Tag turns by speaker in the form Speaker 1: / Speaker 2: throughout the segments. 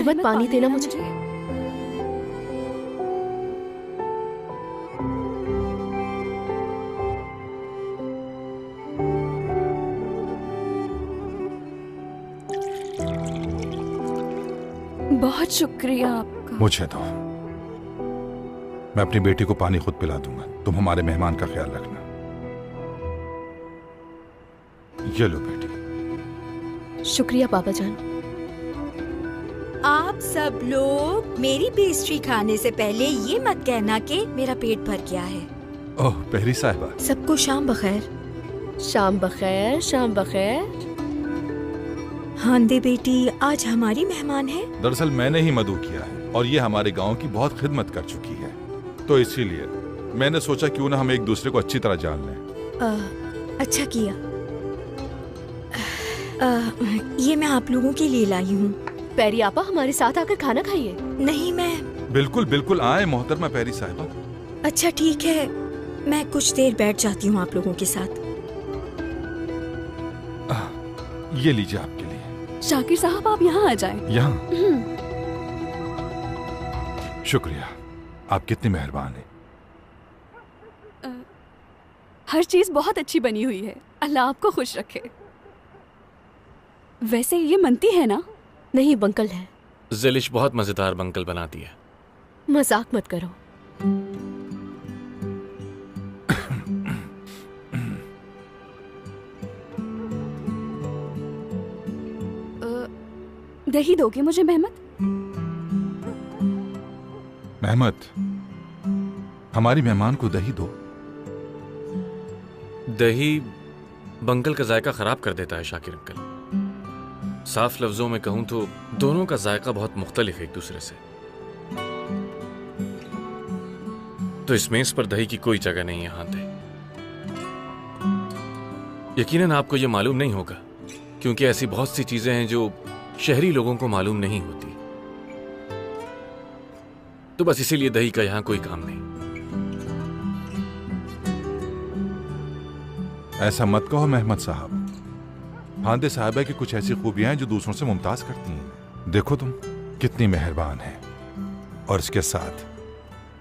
Speaker 1: मेहमत पानी देना मुझे।
Speaker 2: बहुत शुक्रिया आपका।
Speaker 3: मुझे दो, मैं अपनी बेटी को पानी खुद पिला दूंगा। तुम हमारे मेहमान का ख्याल रखना। ये लो बेटी।
Speaker 1: शुक्रिया पापा जान।
Speaker 4: आप सब लोग मेरी पेस्ट्री खाने से पहले ये मत कहना कि मेरा पेट भर गया है।
Speaker 3: ओह पहरी साहिबा।
Speaker 4: सबको शाम बखैर।
Speaker 1: शाम बखैर, शाम बखैर।
Speaker 4: हांदे बेटी आज हमारी मेहमान है।
Speaker 3: दरअसल मैंने ही मदू किया है और ये हमारे गांव की बहुत खिदमत कर चुकी है, तो इसीलिए मैंने सोचा क्यों ना हम एक दूसरे को अच्छी तरह जान लें।
Speaker 4: अच्छा किया। ये मैं आप लोगों के लिए लाई हूँ।
Speaker 1: पैरी आपा हमारे साथ आकर खाना खाइए।
Speaker 4: नहीं मैं।
Speaker 3: बिल्कुल बिल्कुल आए मोहतरमा पैरी साहिबा।
Speaker 4: अच्छा ठीक है, मैं कुछ देर बैठ जाती हूँ आप लोगों के साथ।
Speaker 3: ये लीजिए आपके लिए।
Speaker 2: शाकिर साहब आप यहाँ आ जाएं।
Speaker 3: यहाँ? शुक्रिया, आप कितनी मेहरबान हैं।
Speaker 2: हर चीज बहुत अच्छी बनी हुई है, अल्लाह आपको खुश रखे। वैसे ये मनती है ना?
Speaker 1: नहीं बंकल है।
Speaker 5: ज़ेलिश बहुत मजेदार बंकल बनाती है।
Speaker 1: मजाक मत करो।
Speaker 2: दही दोगे मुझे मेहमत?
Speaker 3: मेहमत, हमारी मेहमान को दही दो।
Speaker 5: दही बंकल का जायका खराब कर देता है शाकिर अंकल। साफ लफ्जों में कहूं तो दोनों का जायका बहुत मुख्तलिफ है एक दूसरे से। तो इस मेज पर दही की कोई जगह नहीं है हांदे। यकीनन आपको यह मालूम नहीं होगा क्योंकि ऐसी बहुत सी चीजें हैं जो शहरी लोगों को मालूम नहीं होती, तो बस इसीलिए दही का यहां कोई काम नहीं।
Speaker 3: ऐसा मत कहो मेहमद साहब। हांदे साहिबा की कुछ ऐसी खूबियां हैं जो दूसरों से मुमताज करती हैं। देखो तुम कितनी मेहरबान है और इसके साथ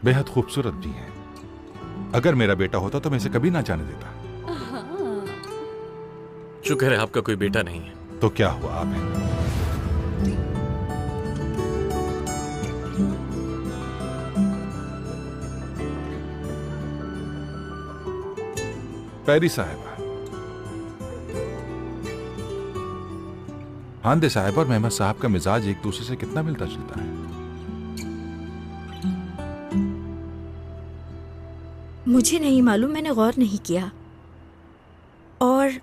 Speaker 3: बेहद खूबसूरत भी हैं। अगर मेरा बेटा होता तो मैं इसे कभी ना जाने देता।
Speaker 5: शुक्र है आपका कोई बेटा नहीं है।
Speaker 3: तो क्या हुआ, आप हैं। पैरी साहिबा, हांदे साहब और मेहमद साहब का मिजाज एक दूसरे से कितना मिलता जुलता है।
Speaker 4: मुझे नहीं मालूम, मैंने गौर नहीं किया। और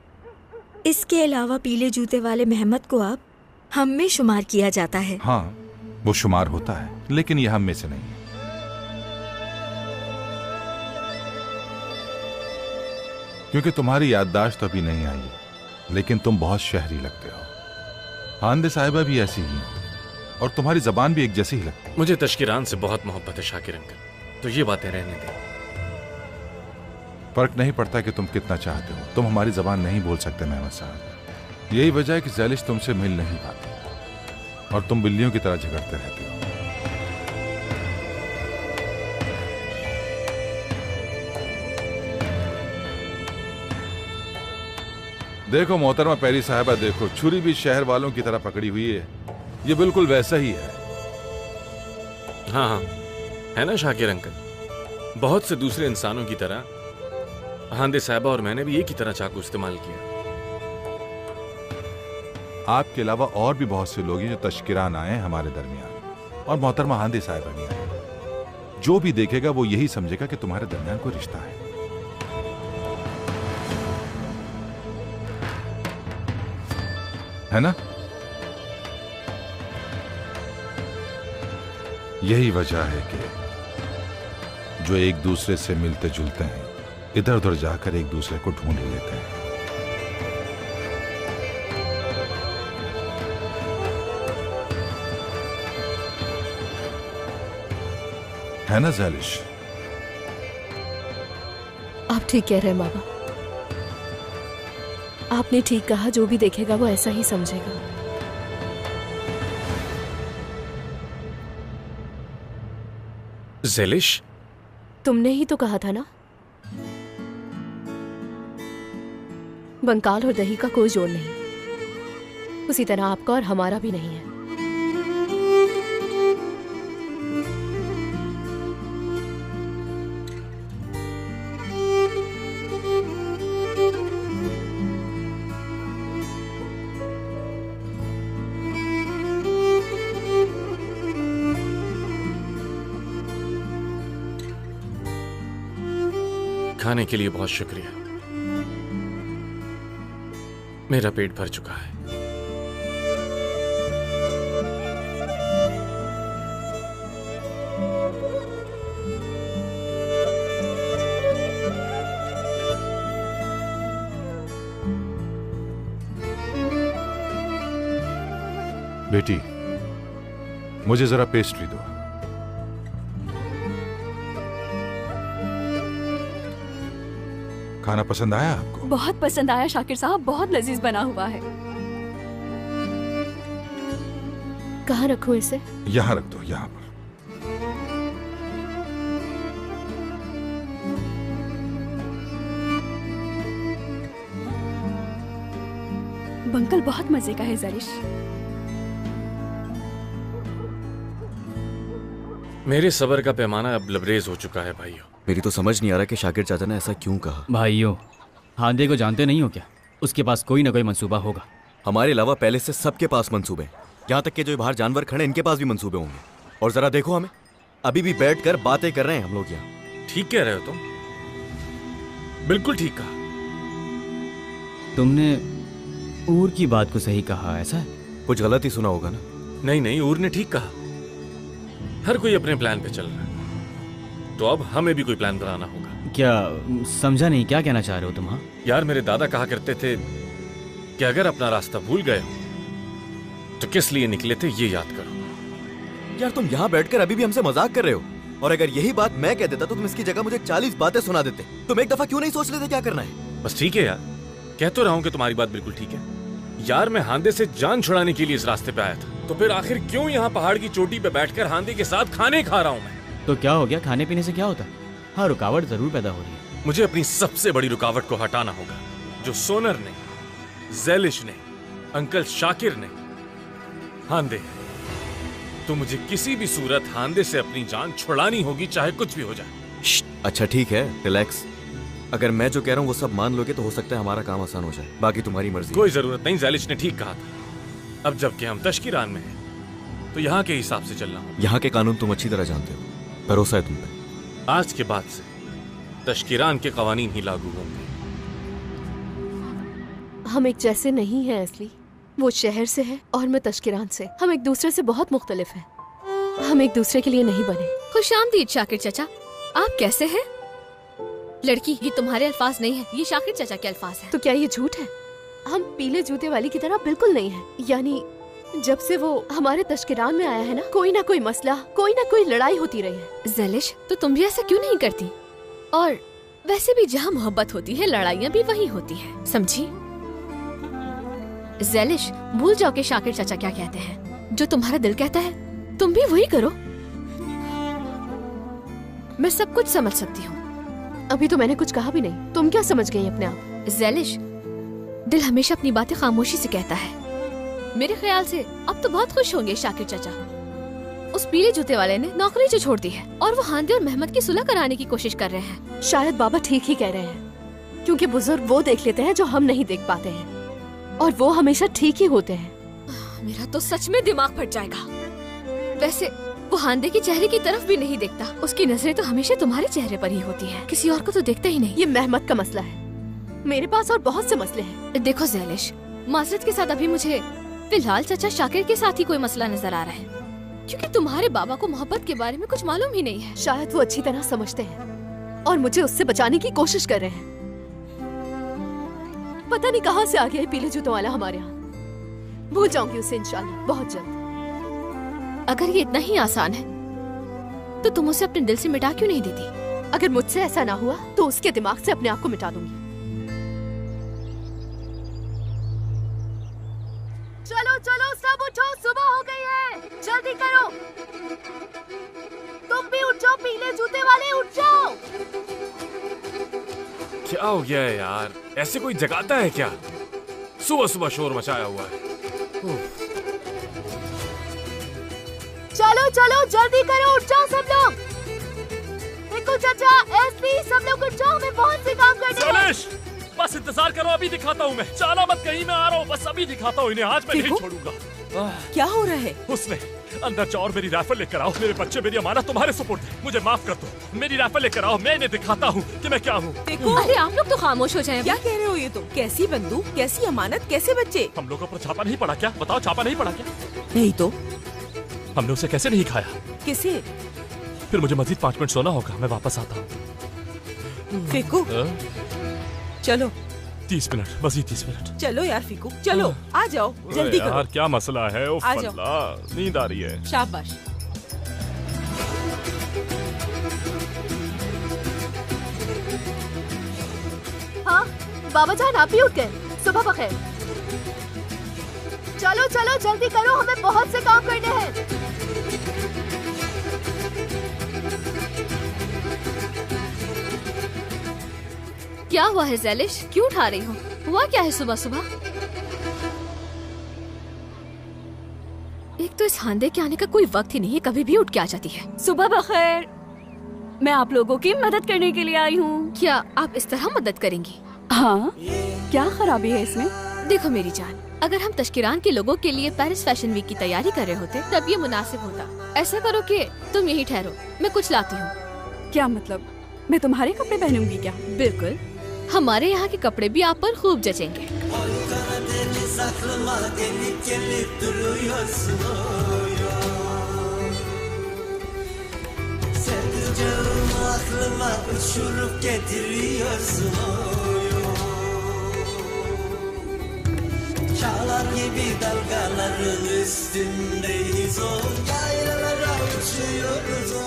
Speaker 4: इसके अलावा पीले जूते वाले मेहमद को अब हम में शुमार किया जाता है।
Speaker 3: हाँ वो शुमार होता है, लेकिन यह हम में से नहीं है। क्योंकि तुम्हारी याददाश्त तो अभी नहीं आई है, लेकिन तुम बहुत शहरी लगते हो। हांदे साहिबा भी ऐसी ही हैं और तुम्हारी जबान भी एक जैसी ही लगती है।
Speaker 5: मुझे तशकीरान से बहुत मोहब्बत है शाकिर अंकल, तो ये बातें रहने दें।
Speaker 3: फर्क नहीं पड़ता कि तुम कितना चाहते हो, तुम हमारी जबान नहीं बोल सकते मेहमद साहब। यही वजह है कि ज़ेलिश तुमसे मिल नहीं पाती और तुम बिल्लियों की तरह झगड़ते रहते हो। देखो मोहतरमा पैरी साहिबा, देखो छुरी भी शहर वालों की तरह पकड़ी हुई है। ये बिल्कुल वैसा ही है।
Speaker 5: हाँ हाँ है ना शाकिर अंकल। बहुत से दूसरे इंसानों की तरह हांदे साहिबा और मैंने भी एक ही तरह चाकू इस्तेमाल किया।
Speaker 3: आपके अलावा और भी बहुत से लोग हैं जो तशकिरान आए हैं हमारे दरमियान, और मोहतरमा हांदे साहिबा भी आए। जो भी देखेगा वो यही समझेगा कि तुम्हारे दरमियान कोई रिश्ता है। है ना? यही वजह है कि जो एक दूसरे से मिलते जुलते हैं इधर उधर जाकर एक दूसरे को ढूंढ लेते हैं। है ना ज़ेलिश?
Speaker 1: आप ठीक कह रहे हैं बाबा। आपने ठीक कहा, जो भी देखेगा वो ऐसा ही समझेगा।
Speaker 5: ज़ेलिश,
Speaker 1: तुमने ही तो कहा था ना, बंकाल और दही का कोई जोड़ नहीं, उसी तरह आपका और हमारा भी नहीं है।
Speaker 5: खाने के लिए बहुत शुक्रिया, मेरा पेट भर चुका है।
Speaker 3: बेटी, मुझे जरा पेस्ट्री दो। खाना पसंद आया आपको?
Speaker 2: बहुत पसंद आया शाकिर साहब, बहुत लजीज बना हुआ है।
Speaker 1: कहाँ रखूं इसे?
Speaker 3: यहाँ रख दो, यहाँ पर।
Speaker 2: बंकल बहुत मजे का है ज़ेलिश।
Speaker 5: मेरे सब्र का पैमाना अब लबरेज हो चुका है भाइयों।
Speaker 6: मेरी तो समझ नहीं आ रहा कि शाकिर चाचा ने ऐसा क्यों कहा।
Speaker 7: भाइयों, हांदे को जानते नहीं हो क्या? उसके पास कोई ना कोई मंसूबा होगा।
Speaker 6: हमारे अलावा पहले से सबके पास मंसूबे हैं, यहाँ तक कि जो बाहर जानवर खड़े इनके पास भी मंसूबे होंगे। और जरा देखो हमें, अभी भी बैठकर बातें कर रहे हैं हम लोग यहाँ।
Speaker 5: ठीक कह रहे हो तुम, बिल्कुल ठीक कहा।
Speaker 7: तुमने ऊर की बात को सही कहा, ऐसा है?
Speaker 6: कुछ गलत ही सुना होगा ना?
Speaker 5: नहीं नहीं, ऊर ने ठीक कहा। हर कोई अपने प्लान पे चल रहा है, तो अब हमें भी कोई प्लान बनाना होगा।
Speaker 7: क्या समझा नहीं, क्या कहना चाह रहे हो तुम? हाँ
Speaker 5: यार, मेरे दादा कहा करते थे कि अगर अपना रास्ता भूल गए हो तो किस लिए निकले थे ये याद करो।
Speaker 6: यार तुम यहाँ बैठकर अभी भी हमसे मजाक कर रहे हो, और अगर यही बात मैं कह देता तो तुम इसकी जगह मुझे 40 बातें सुना देते। तुम एक दफा क्यों नहीं सोच लेते क्या करना है?
Speaker 5: बस ठीक है यार, कह तो रहा हूं कि तुम्हारी बात बिल्कुल ठीक है। यार, मैं हांदे से जान छुड़ाने के लिए इस रास्ते पे आया था, तो फिर आखिर क्यों यहाँ पहाड़ की चोटी पे बैठकर हांदे के साथ खाने खा रहा हूँ मैं?
Speaker 7: तो क्या हो गया? खाने पीने से क्या होता? हाँ, रुकावट जरूर पैदा हो रही है।
Speaker 5: मुझे अपनी सबसे बड़ी रुकावट को हटाना होगा, जो सोनर ने, ज़ेलिश ने, अंकल शाकिर ने, हांदे है। तो मुझे किसी भी सूरत हांदे से अपनी जान छुड़ानी होगी, चाहे कुछ भी हो जाए।
Speaker 6: अच्छा ठीक है, रिलैक्स। अगर मैं जो कह रहा हूँ वो सब मान लोगे तो हो सकता है हमारा काम आसान हो जाए, बाकी तुम्हारी मर्जी।
Speaker 5: कोई जरूरत नहीं, ज़ेलिश ने ठीक कहा था। अब जबकि हम तश्कीरान में हैं, तो यहाँ के हिसाब से चलना होगा।
Speaker 6: यहाँ के कानून तुम अच्छी तरह जानते हो, भरोसा है तुम पे।
Speaker 5: आज के बाद से तश्कीरान के कवानीन ही लागू होंगे।
Speaker 1: हम एक जैसे नहीं हैं असली। वो शहर से है और मैं तश्कीरान से। हम एक दूसरे से बहुत मुख्तलिफ हैं। हम एक दूसरे के लिए नहीं बने।
Speaker 8: खुशामदीद शाकिर चाचा, आप कैसे हैं? लड़की, ये तुम्हारे अल्फाज नहीं है, ये शाकिर चाचा के अल्फाज हैं।
Speaker 1: तो क्या ये झूठ है? हम पीले जूते वाली की तरह बिल्कुल नहीं है। यानी जब से वो हमारे तश्कीरान में आया है ना कोई मसला, कोई ना कोई लड़ाई होती रही है।
Speaker 8: ज़ेलिश, तो तुम भी ऐसा क्यों नहीं करती? और वैसे भी जहाँ मोहब्बत होती है, लड़ाइयाँ भी वहीं होती है, समझी? ज़ेलिश, भूल जाओ कि शाकिर चाचा क्या कहते हैं। जो तुम्हारा दिल कहता है तुम भी वही करो। मैं सब कुछ समझ सकती हूँ।
Speaker 1: अभी तो मैंने कुछ कहा भी नहीं, तुम क्या समझ गई अपने आप?
Speaker 8: ज़ेलिश, दिल हमेशा अपनी बातें खामोशी से कहता है। मेरे ख्याल से अब तो बहुत खुश होंगे शाकिर चाचा। उस पीले जूते वाले ने नौकरी जो छोड़ दी है और वो हांदे और मेहमत की सुलह कराने की कोशिश कर रहे हैं।
Speaker 1: शायद बाबा ठीक ही कह रहे हैं, क्योंकि बुजुर्ग वो देख लेते हैं जो हम नहीं देख पाते हैं, और वो हमेशा ठीक ही होते हैं।
Speaker 8: मेरा तो सच में दिमाग फट जाएगा। वैसे वो हांदे के चेहरे की तरफ भी नहीं देखता, उसकी नजरें तो हमेशा तुम्हारे चेहरे पर ही होती है, किसी और को तो देखता ही नहीं।
Speaker 1: ये मेहमत का मसला है, मेरे पास और बहुत से मसले हैं।
Speaker 8: देखो ज़ेलिश, माजरत के साथ अभी मुझे फिलहाल चाचा शाकिर के साथ ही कोई मसला नजर आ रहा है, क्योंकि तुम्हारे बाबा को मोहब्बत के बारे में कुछ मालूम ही नहीं है।
Speaker 1: शायद वो अच्छी तरह समझते हैं और मुझे उससे बचाने की कोशिश कर रहे हैं। पता नहीं कहाँ से आ गया है पीले जूतों वाला हमारे यहाँ। भूल जाऊंगी उसे इंशाल्लाह बहुत जल्द।
Speaker 8: अगर ये इतना ही आसान है तो तुम उसे अपने दिल से मिटा क्यों नहीं देती?
Speaker 1: अगर मुझसे ऐसा ना हुआ तो उसके दिमाग से अपने आप को मिटा दूंगी। चलो चलो सब उठो, सुबह हो गई है, जल्दी करो। तुम भी उठो, पीले जूते वाले उठ जाओ।
Speaker 5: क्या हो गया है यार, ऐसे कोई जगाता है क्या? सुबह सुबह शोर मचाया हुआ है।
Speaker 1: चलो चलो जल्दी करो, उठ जाओ सब लोग। देखो चाचा, एसपी, सब लोग उठ जाओ, हमें बहुत से काम करने हैं।
Speaker 5: सेलिश, बस इंतजार करो, अभी दिखाता हूँ मैं। चला मत कहीं, मैं आ रहा हूँ, बस अभी दिखाता हूँ इन्हें। आज मैं नहीं छोड़ूंगा।
Speaker 9: क्या हो रहा है?
Speaker 5: उसने अंदर जाओ और मेरी राइफल लेकर आओ। मेरे बच्चे, मेरी अमानत तुम्हारे सुपुर्द है। मुझे माफ कर दो। मेरी राइफल लेकर आओ, मैं इन्हें दिखाता हूँ कि मैं क्या हूँ।
Speaker 9: देखो,
Speaker 8: अरे आप लोग तो खामोश हो जाएं।
Speaker 9: क्या कह रहे हो ये तुम? कैसी बंदूक, कैसी अमानत, कैसे बच्चे?
Speaker 5: हम लोगों पर छापा नहीं पड़ा क्या? बताओ, छापा नहीं पड़ा क्या?
Speaker 9: नहीं तो
Speaker 5: हमने उसे कैसे नहीं खाया?
Speaker 9: किसे?
Speaker 5: फिर मुझे मजीद 5 मिनट सोना होगा, मैं वापस आता हूँ।
Speaker 9: फिकू, चलो
Speaker 5: 30 मिनट, बस ये 30 मिनट।
Speaker 9: चलो यार फिकू, चलो आ जाओ, जल्दी करो।
Speaker 5: यार क्या मसला है?
Speaker 9: आ जाओ।
Speaker 5: नींद आ रही है।
Speaker 9: शाबाश।
Speaker 1: हाँ बाबा जान, आप भी उठ गए। सुबह बखैर। चलो चलो जल्दी करो, हमें बहुत से काम करने हैं।
Speaker 8: क्या हुआ है ज़ैलिश, क्यों उठा रही हो? हुआ क्या है सुबह सुबह? एक तो इस हांदे के आने का कोई वक्त ही नहीं है, कभी भी उठ के आ जाती है।
Speaker 2: सुबह बखैर, मैं आप लोगों की मदद करने के लिए आई हूँ।
Speaker 8: क्या आप इस तरह मदद करेंगी?
Speaker 2: हाँ, क्या खराबी है इसमें?
Speaker 8: देखो मेरी जान, अगर हम तश्किरान के लोगों के लिए पेरिस फैशन वीक की तैयारी कर रहे होते तब ये मुनासिब होता। ऐसा करो कि तुम यहीं ठहरो, मैं कुछ लाती हूँ।
Speaker 2: क्या मतलब, मैं तुम्हारे कपड़े पहनूंगी क्या?
Speaker 8: बिल्कुल, हमारे यहाँ के कपड़े भी आप पर खूब जचेंगे।
Speaker 10: Çağlar gibi dalgaların üstündeyiz o yaylalara uçuyoruz o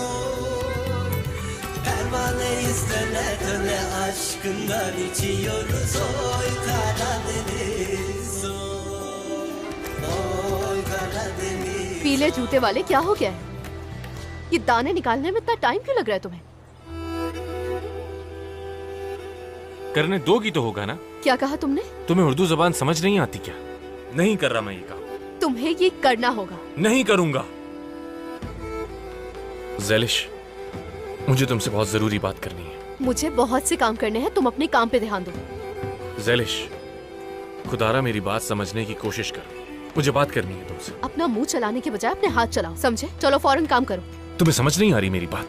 Speaker 10: pervaneyiz döne döne aşkından içiyoruz oy Karadeniz oy Karadeniz।
Speaker 1: पीले जूते वाले, क्या हो गया है? ये दाने निकालने में इतना टाइम क्यों लग रहा है तुम्हें?
Speaker 5: करने दोगी तो होगा ना?
Speaker 1: क्या कहा तुमने?
Speaker 5: तुम्हें उर्दू जबान समझ नहीं आती क्या? नहीं कर रहा मैं ये काम।
Speaker 1: तुम्हें ये करना होगा।
Speaker 5: नहीं करूंगा। ज़ैलिश, मुझे तुमसे बहुत जरूरी बात करनी है।
Speaker 1: मुझे बहुत से काम करने हैं, तुम अपने काम पे ध्यान दो।
Speaker 5: ज़ैलिश, खुदारा मेरी बात समझने की कोशिश करो, मुझे बात करनी है तुमसे।
Speaker 1: अपना मुंह चलाने के बजाय अपने हाथ चलाओ, समझे? चलो फौरन काम करो।
Speaker 5: तुम्हें समझ नहीं आ रही मेरी बात?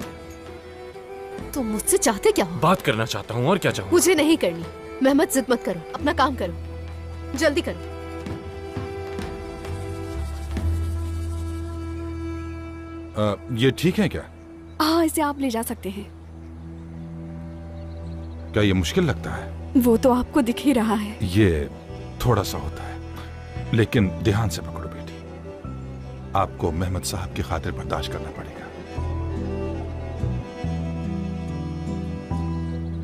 Speaker 1: तुम मुझसे चाहते क्या हो?
Speaker 5: बात करना चाहता हूँ, और क्या चाहूँ?
Speaker 1: मुझे नहीं करनी। मेहमत, जिद मत करो, अपना काम करो, जल्दी करो।
Speaker 3: ये ठीक है क्या?
Speaker 2: हाँ, इसे आप ले जा सकते हैं।
Speaker 3: क्या ये मुश्किल लगता है?
Speaker 2: वो तो आपको दिख ही रहा है।
Speaker 3: ये थोड़ा सा होता है, लेकिन ध्यान से पकड़ो बेटी। आपको मेहमद साहब की खातिर बर्दाश्त करना पड़ेगा।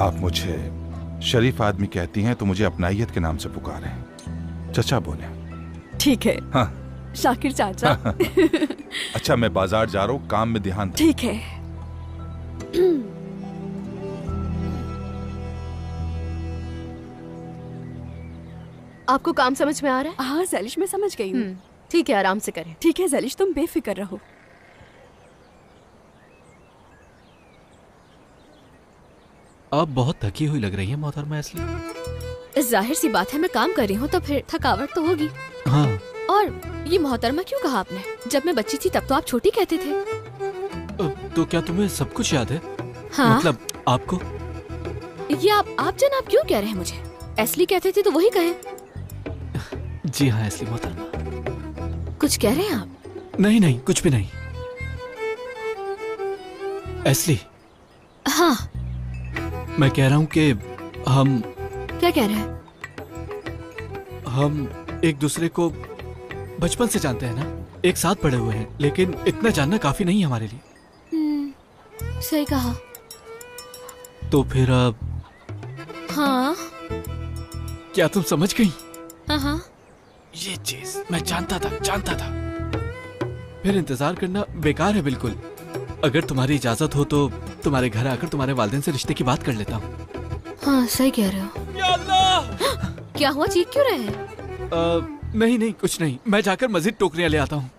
Speaker 3: आप मुझे शरीफ आदमी कहती हैं तो मुझे अपनाइयत के नाम से पुकारें। चचा बोले।
Speaker 2: ठीक है।
Speaker 3: हाँ।
Speaker 2: शाकिर चाचा।
Speaker 3: अच्छा, मैं बाजार जा रहा हूँ, काम में ध्यान दो।
Speaker 2: ठीक है।
Speaker 1: आपको काम समझ में आ रहा है?
Speaker 2: हाँ ज़ैलिश, मैं समझ गई हूँ।
Speaker 1: ठीक है, आराम से करें।
Speaker 2: ठीक है ज़ैलिश, तुम बेफिक्र रहो।
Speaker 7: आप बहुत थकी हुई लग रही है मोहतरमा एस्ली।
Speaker 8: जाहिर सी बात है, मैं काम कर रही हूँ तो फिर थकावट तो होगी।
Speaker 7: हाँ।
Speaker 8: और ये मोहतरमा क्यों कहा आपने? जब मैं बच्ची थी तब तो आप छोटी कहते थे।
Speaker 7: तो क्या तुम्हें सब कुछ याद है?
Speaker 8: हाँ।
Speaker 7: मतलब आपको?
Speaker 8: ये आप जनाब क्यों कह रहे हैं मुझे? एस्ली कहते थे तो वही कहें।
Speaker 7: जी हाँ एस्ली मोहतरमा।
Speaker 8: कुछ कह रहे हैं आप?
Speaker 7: नहीं नहीं, कुछ भी नहीं। एस्ली।
Speaker 8: हाँ।
Speaker 7: मैं कह रहा हूँ कि हम।
Speaker 8: क्या कह रहे हैं?
Speaker 7: हम एक दूसरे को बचपन से जानते हैं ना, एक साथ पढ़े हुए हैं, लेकिन इतना जानना काफी नहीं है हमारे लिए।
Speaker 8: सही कहा।
Speaker 7: तो फिर अब।
Speaker 8: हाँ।
Speaker 7: क्या तुम समझ गई?
Speaker 8: हाँ।
Speaker 7: ये चीज मैं जानता था। फिर इंतजार करना बेकार है बिल्कुल। अगर तुम्हारी इजाजत हो तो तुम्हारे घर आकर तुम्हारे वालिदैन से रिश्ते की बात कर लेता हूँ।
Speaker 8: हाँ सही कह रहे हो।
Speaker 5: या अल्लाह!
Speaker 8: क्या हुआ, चीख क्यों रहे हैं?
Speaker 7: नहीं नहीं कुछ नहीं, मैं जाकर मजीद टोकरियाँ ले आता हूँ।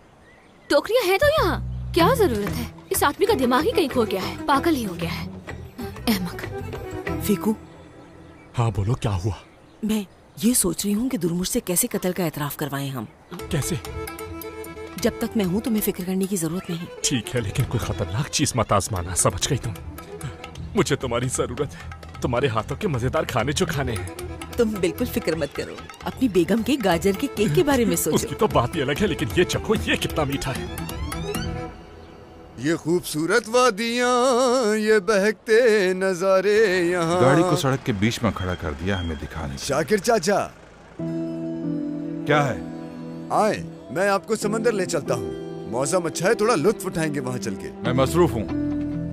Speaker 8: टोकरियाँ है तो यहाँ क्या जरूरत है? इस आदमी का दिमाग ही कहीं खो गया है, पागल ही हो गया है। अहमक।
Speaker 9: फीकू,
Speaker 11: हाँ बोलो, क्या हुआ?
Speaker 9: मैं ये सोच रही हूँ कि दुर्मुश से कैसे कत्ल का एतराफ करवाएं हम।
Speaker 11: कैसे?
Speaker 9: जब तक मैं हूँ तुम्हें फिक्र करने की जरूरत नहीं।
Speaker 11: ठीक है, लेकिन कोई खतरनाक चीज मत आजमाना, समझ गई तुम? मुझे तुम्हारी जरूरत है, तुम्हारे हाथों के मजेदार खाने जो खाने हैं।
Speaker 9: तुम बिल्कुल फिक्र मत करो, अपनी बेगम के गाजर के केक के बारे में सोचो।
Speaker 11: उसकी तो बात ही अलग है, लेकिन ये चखो, ये कितना मीठा है।
Speaker 12: ये खूबसूरत वादियाँ, ये बहकते नजारे यहाँ।
Speaker 3: गाड़ी को सड़क के बीच में खड़ा कर दिया हमें दिखाने।
Speaker 12: शाकिर चाचा,
Speaker 3: क्या है?
Speaker 12: आए, मैं आपको समंदर ले चलता हूँ। मौसम अच्छा है, थोड़ा लुत्फ उठाएंगे वहाँ चल के।
Speaker 3: मैं मसरूफ हूँ।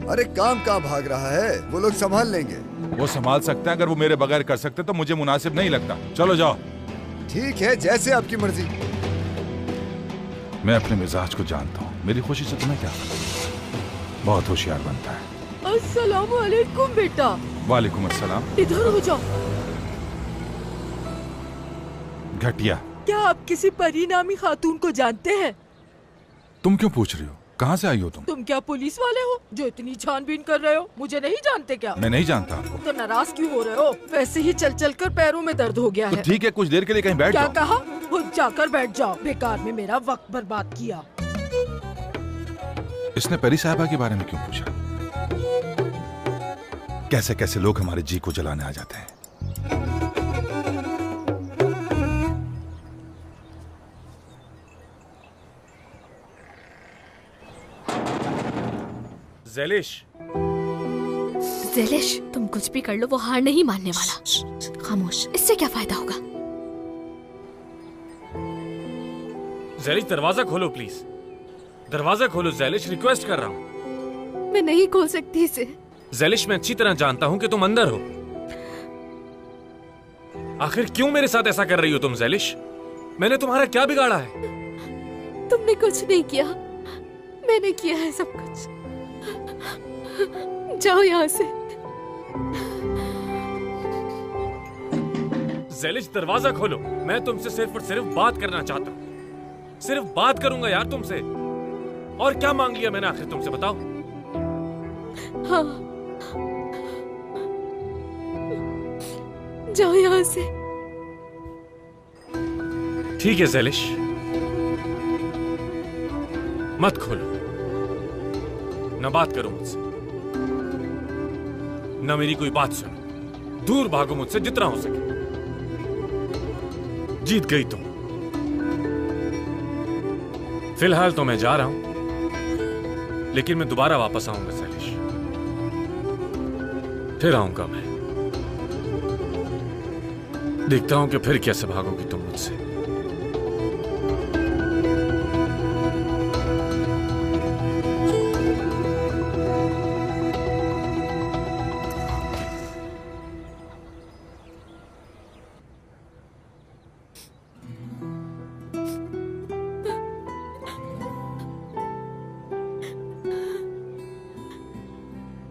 Speaker 12: अरे काम कहाँ भाग रहा है, वो लोग संभाल लेंगे।
Speaker 3: वो संभाल सकते हैं, अगर वो मेरे बगैर कर सकते तो मुझे मुनासिब नहीं लगता। चलो जाओ।
Speaker 12: ठीक है, जैसे आपकी मर्जी।
Speaker 3: मैं अपने मिजाज को जानता हूँ, मेरी खुशी से तुम्हें क्या फर्क? बहुत होशियार बनता है।
Speaker 9: अस्सलाम वालेकुम बेटा।
Speaker 3: वालेकुम अस्सलाम।
Speaker 9: इधर हो जाओ।
Speaker 3: घटिया।
Speaker 9: क्या आप किसी परी नामी खातून को जानते हैं?
Speaker 3: तुम क्यों पूछ रही हो? कहाँ से आई हो तुम?
Speaker 9: तुम क्या पुलिस वाले हो जो इतनी छानबीन कर रहे हो? मुझे नहीं जानते क्या?
Speaker 3: मैं नहीं जानता आपको।
Speaker 9: तो नाराज क्यों हो रहे हो? वैसे ही चल चल कर पैरों में दर्द हो गया
Speaker 3: तो
Speaker 9: है।
Speaker 3: ठीक है, कुछ देर के लिए कहीं बैठ
Speaker 9: क्या
Speaker 3: जाओ।
Speaker 9: कहा? खुद जाकर बैठ जाओ, बेकार में मेरा वक्त बर्बाद किया।
Speaker 3: इसने परी साहिबा के बारे में क्यों पूछा? कैसे कैसे लोग हमारे जी को जलाने आ जाते हैं।
Speaker 5: ज़ैलिश,
Speaker 8: ज़ैलिश, तुम कुछ भी कर लो, वो हार नहीं मानने वाला। खामोश, इससे क्या फायदा होगा?
Speaker 5: ज़ैलिश दरवाजा खोलो प्लीज, दरवाजा खोलो ज़ैलिश, रिक्वेस्ट कर रहा हूँ।
Speaker 1: मैं नहीं खोल सकती इसे।
Speaker 5: ज़ैलिश, मैं अच्छी तरह जानता हूँ कि तुम अंदर हो। आखिर क्यों मेरे साथ ऐसा कर रही हो तुम ज़ैलिश? मैंने तुम्हारा क्या बिगाड़ा है?
Speaker 1: तुमने कुछ नहीं किया, मैंने किया है सब कुछ। जाओ यहाँ से।
Speaker 5: ज़ैलिश दरवाजा खोलो, मैं तुमसे सिर्फ और सिर्फ बात करना चाहता हूँ। सिर्फ बात करूंगा यार तुमसे। और क्या मांग लिया मैंने आखिर तुमसे, बताओ?
Speaker 1: हाँ, जाओ यहाँ से।
Speaker 5: ठीक है ज़ैलिश, मत खोलो। न बात करो मुझसे, न मेरी कोई बात सुनो। दूर भागो मुझसे जितना हो सके। जीत गई तुम। फिलहाल तो मैं जा रहा हूं, लेकिन मैं दोबारा वापस आऊंगा ज़ैलिश। फिर आऊंगा मैं। देखता हूं कि फिर कैसे भागोगी तुम मुझसे।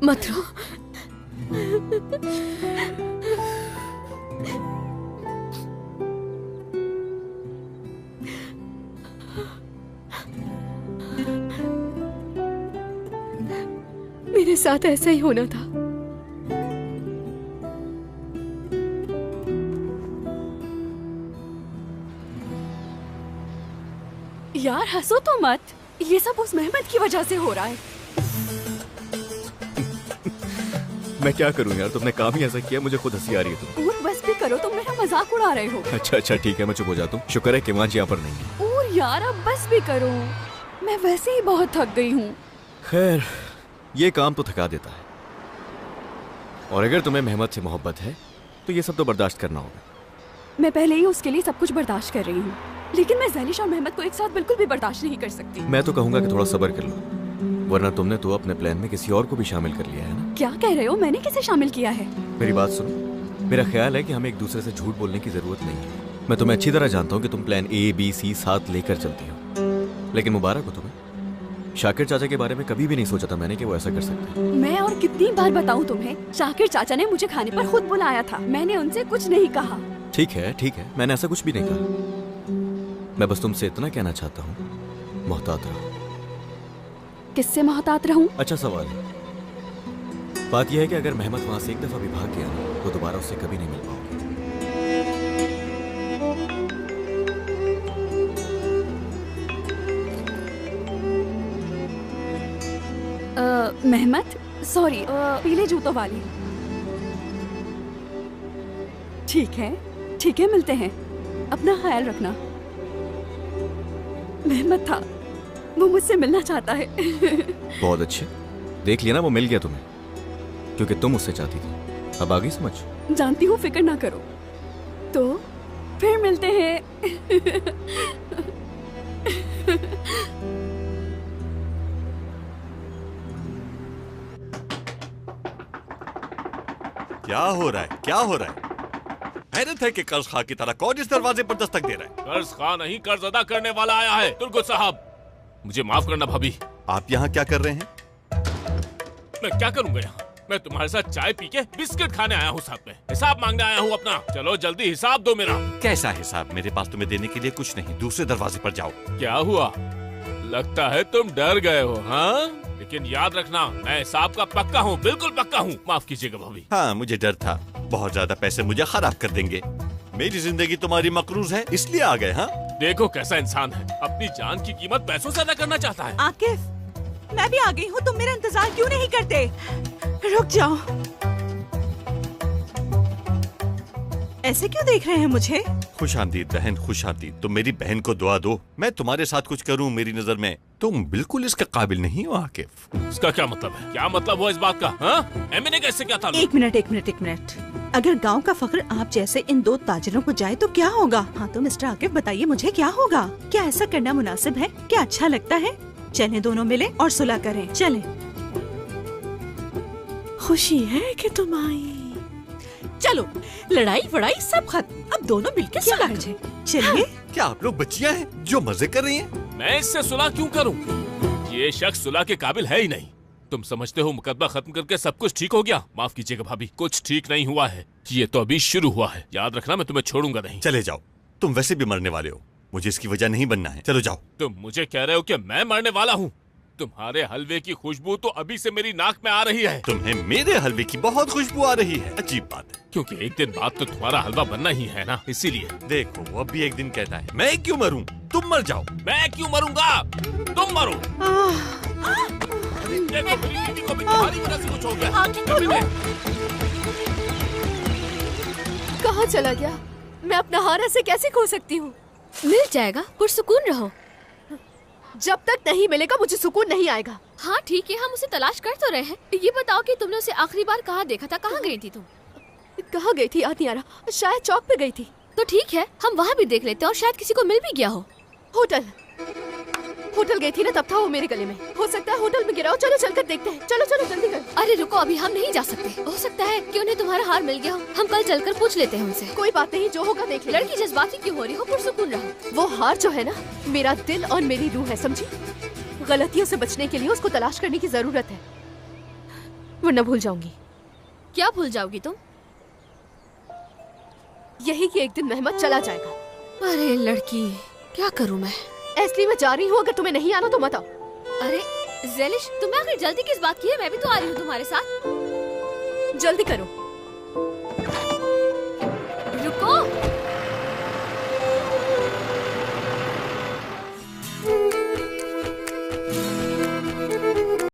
Speaker 8: मत रो।
Speaker 1: मेरे साथ ऐसा ही होना था।
Speaker 2: यार हंसो तो मत, ये सब उस मेहमत की वजह से हो रहा है।
Speaker 6: मैं क्या करूं यार, तुमने काम ही ऐसा किया, मुझे खुद हंसी आ रही है। तुम
Speaker 2: और बस भी करो, तुम मेरा मजाक उड़ा रहे हो।
Speaker 6: अच्छा अच्छा ठीक है, मैं चुप हो जाता हूँ। शुक्र है कि मां जी यहाँ पर नहीं है।
Speaker 2: और यार अब बस भी करो, मैं वैसे ही बहुत थक गई हूँ।
Speaker 6: खैर, ये काम तो थका देता है। और अगर तुम्हें मेहमत से मोहब्बत है तो ये सब तो बर्दाश्त करना होगा।
Speaker 2: मैं पहले ही उसके लिए सब कुछ बर्दाश्त कर रही हूँ, लेकिन मैं ज़ैलिश और मेहमत को एक साथ बिल्कुल भी बर्दाश्त नहीं कर सकती।
Speaker 6: मैं तो कहूंगा कि थोड़ा सब्र कर लो, वरना तुमने तो अपने प्लान में किसी और को भी शामिल कर लिया है ना।
Speaker 2: क्या कह रहे हो? मैंने किसे शामिल किया है?
Speaker 6: मेरी बात सुनो, मेरा ख्याल है कि हमें एक दूसरे से झूठ बोलने की जरूरत नहीं है। मैं तुम्हें अच्छी तरह जानता हूँ कि तुम प्लान A, B, C साथ लेकर चलती हो, लेकिन मुबारक हो तुम्हें, शाकिर चाचा के बारे में कभी भी नहीं सोचा था मैंने कि वो ऐसा कर सकते हैं।
Speaker 2: मैं और कितनी बार बताऊं तुम्हें, शाकिर चाचा ने मुझे खाने पर खुद बुलाया था, मैंने उनसे कुछ नहीं कहा।
Speaker 6: ठीक है, मैंने ऐसा कुछ भी नहीं कहा। मैं बस तुमसे इतना कहना चाहता हूँ, मोहतात रहो।
Speaker 2: किससे मोहतात रहूं?
Speaker 6: अच्छा सवाल है। बात यह है कि अगर मेहमत वहां से एक दफा भी भाग गया तो दोबारा उससे कभी नहीं मिल पाओगे।
Speaker 2: मेहमत, सॉरी, पीले जूतों वाली। ठीक है, मिलते हैं। अपना ख्याल रखना। मेहमत था, वो मुझसे मिलना चाहता है।
Speaker 6: बहुत अच्छे, देख लिया ना, वो मिल गया तुम्हें, क्योंकि तुम उससे चाहती थी। अब आ गई समझ?
Speaker 2: जानती हूँ, फिक्र ना करो। तो फिर मिलते हैं।
Speaker 13: क्या हो रहा है? हैरत है कि कर्ज खा की तरह कौन इस दरवाजे पर दस्तक दे रहा है?
Speaker 11: कर्ज खा नहीं, कर्ज अदा करने वाला आया है। तुर्गो साहब, मुझे माफ करना भाभी।
Speaker 13: आप यहाँ क्या कर रहे हैं?
Speaker 11: मैं क्या करूँगा यहाँ? मैं तुम्हारे साथ चाय पी के बिस्किट खाने आया हूँ, साथ में हिसाब मांगने आया हूँ अपना। चलो जल्दी हिसाब दो मेरा।
Speaker 13: कैसा हिसाब? मेरे पास तुम्हें देने के लिए कुछ नहीं। दूसरे दरवाजे पर जाओ।
Speaker 11: क्या हुआ? लगता है तुम डर गए हो, हाँ? लेकिन याद रखना, मैं हिसाब का पक्का हूँ, बिल्कुल पक्का हूँ। माफ कीजिएगा भाभी।
Speaker 13: हाँ, मुझे डर था, बहुत ज्यादा पैसे मुझे खराब कर देंगे। मेरी जिंदगी तुम्हारी मकरूज है, इसलिए आ गए। हाँ,
Speaker 11: देखो कैसा इंसान है, अपनी जान की कीमत पैसों से अदा करना चाहता है।
Speaker 9: आकिफ, मैं भी आ गई हूँ, तुम मेरा इंतजार क्यों नहीं करते? रुक जाओ। ऐसे क्यों देख रहे हैं मुझे?
Speaker 13: खुश आमदीद बहन, खुश आमदीद। तुम मेरी बहन को दुआ दो। मैं तुम्हारे साथ कुछ करूं, मेरी नजर में तुम बिल्कुल इसके काबिल नहीं हो आकिफ।
Speaker 11: इसका क्या मतलब है? क्या मतलब हुआ इस बात का? हाँ? मैंने कैसे क्या था?
Speaker 9: एक मिनट। अगर गांव का फख्र आप जैसे इन दो ताजिरों को जाए तो क्या होगा? हाँ तो मिस्टर आकिफ बताइए मुझे, क्या होगा? क्या ऐसा करना मुनासिब है? क्या अच्छा लगता है? चलें दोनों मिले और सुलह करें। चलें। खुशी है कि तुम आई। चलो, लड़ाई वड़ाई सब खत्म, अब दोनों मिलकर सुलह करें। चलिए।
Speaker 13: क्या आप लोग बच्चियां हैं जो मजे कर रही हैं?
Speaker 11: मैं इससे सुलह क्यों करूं? ये शख्स सुलह के काबिल है ही नहीं। तुम समझते हो मुकदमा खत्म करके सब कुछ ठीक हो गया? माफ कीजिएगा भाभी, कुछ ठीक नहीं हुआ है। ये तो अभी शुरू हुआ है। याद रखना, मैं तुम्हें छोड़ूंगा नहीं।
Speaker 13: चले जाओ, तुम वैसे भी मरने वाले हो, मुझे इसकी वजह नहीं बनना है। चलो जाओ।
Speaker 11: तुम मुझे कह रहे हो कि मैं मरने वाला हूँ? तुम्हारे हलवे की खुशबू तो अभी से मेरी नाक में आ रही है।
Speaker 13: तुम्हें मेरे हलवे की बहुत खुशबू आ रही है। अजीब बात है,
Speaker 11: क्योंकि एक दिन बाद तो तुम्हारा हलवा बनना ही है ना, इसीलिए।
Speaker 13: देखो, वो अब भी एक दिन कहता है मैं क्यों मरूं, तुम मर जाओ।
Speaker 11: मैं क्यों मरूंगा? तुम मरो। देखो, मेरी बीवी को भी तुम्हारी वजह से कुछ हो गया।
Speaker 1: कहाँ चला गया? मैं अपना हार ऐसे कैसे खो सकती हूँ?
Speaker 8: मिल जाएगा, पुरसुकून रहो।
Speaker 1: जब तक नहीं मिलेगा मुझे सुकून नहीं आएगा।
Speaker 8: हाँ ठीक है, हम उसे तलाश कर तो रहे हैं। ये बताओ कि तुमने उसे आखिरी बार कहाँ देखा था? कहाँ गई थी तुम?
Speaker 1: कहाँ गई थी याद नहीं आ रहा, शायद चौक पे गई थी।
Speaker 8: तो ठीक है, हम वहाँ भी देख लेते हैं और शायद किसी को मिल भी गया हो।
Speaker 1: होटल गई थी ना, तब था वो मेरे गले में। हो सकता है होटल में गिरा हो। चलो चलकर देखते हैं। चलो जल्दी करो।
Speaker 8: अरे रुको, अभी हम नहीं जा सकते। हो सकता है कि उन्हें तुम्हारा हार मिल गया हो। हम कल चलकर पूछ लेते हैं उनसे।
Speaker 1: कोई बात नहीं, जो होगा देख लेंगे।
Speaker 8: लड़की जज्बाती क्यों हो रही हो? पुरसुकून रहो।
Speaker 1: वो हार जो है ना, मेरा दिल और मेरी रूह है, समझी? गलतियों से बचने के लिए उसको तलाश करने की जरूरत है, वरना भूल जाऊंगी।
Speaker 8: क्या भूल जाओगी तुम?
Speaker 1: यही कि एक दिन मेहमत चला जाएगा।
Speaker 8: अरे लड़की, क्या करूं मैं?
Speaker 1: इसलिए मैं जा रही हूँ, अगर तुम्हें नहीं आना तो मत आओ।
Speaker 8: अरे ज़ेलिश, तुम्हें आखिर जल्दी किस बात की है? मैं भी तो आ रही हूँ तुम्हारे साथ।
Speaker 1: जल्दी करो।